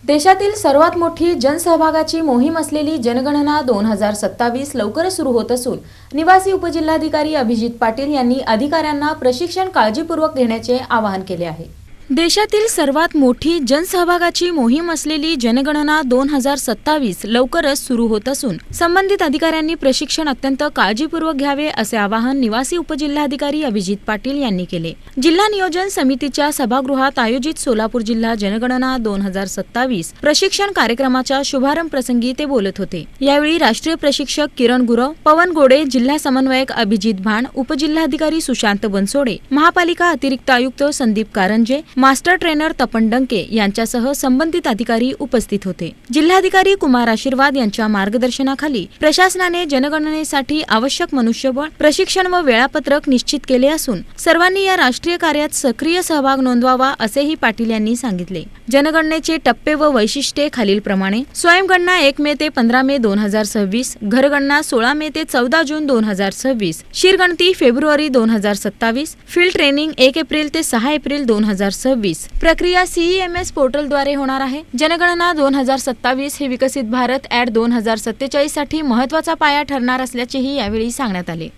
देशातील सर्वात मोठी जनसहभागाची मोहीम असलेली जनगणना 2027 लवकरच सुरू होत असून निवासी उपजिल्हाधिकारी अभिजित पाटील यांनी अधिकाऱ्यांना प्रशिक्षण काळजीपूर्वक घेण्याचे आवाहन केले आहे। देशातील सर्वात मोठी जनसहभागाची मोहीम असलेली जनगणना 2027 लवकरच सुरू होत असून संबंधित अधिकाऱ्यांनी प्रशिक्षण अत्यंत काळजीपूर्वक घ्यावे असे आवाहन निवासी उपजिल्हाधिकारी अभिजित पाटील यांनी केले। जिल्हा नियोजन समितीच्या सभागृहात आयोजित सोलापूर जिल्हा जनगणना 2027 प्रशिक्षण कार्यक्रमाच्या शुभारंभ प्रसंगी ते बोलत होते। यावेळी राष्ट्रीय प्रशिक्षक किरण गुरव, पवन गोडे, जिल्हा समन्वयक अभिजित भाण, उपजिल्हाधिकारी सुशांत बनसोडे, महापालिका अतिरिक्त आयुक्त संदीप कारंजे, मास्टर ट्रेनर तपन डंके यांच्यासह संबंधित अधिकारी उपस्थित होते। जिल्हाधिकारी कुमार आशीर्वाद यांच्या मार्गदर्शनाखाली प्रशासनाने जनगणनेसाठी आवश्यक मनुष्यबळ, प्रशिक्षण व वेळापत्रक निश्चित केले असून सर्वांनी या राष्ट्रीय कार्यात सक्रिय सहभाग नोंदवावा असेही पाटील यांनी सांगितले। जनगणनेचे टप्पे व वैशिष्ट्ये खालीलप्रमाणे: स्वयंगणना 1 मे ते 15 मे 2026, घरगणना 16 मे ते 14 जून 2026, शिरगणती फेब्रुवारी 2027, फील्ड ट्रेनिंग 1 एप्रिल ते 6 एप्रिल 2026। प्रक्रिया CEMS पोर्टलद्वारे होणार आहे। जनगणना 2027 हे विकसित भारत @ 2047 साठी महत्त्वाचा पाया ठरणार असल्याचेही यावेळी सांगण्यात आले।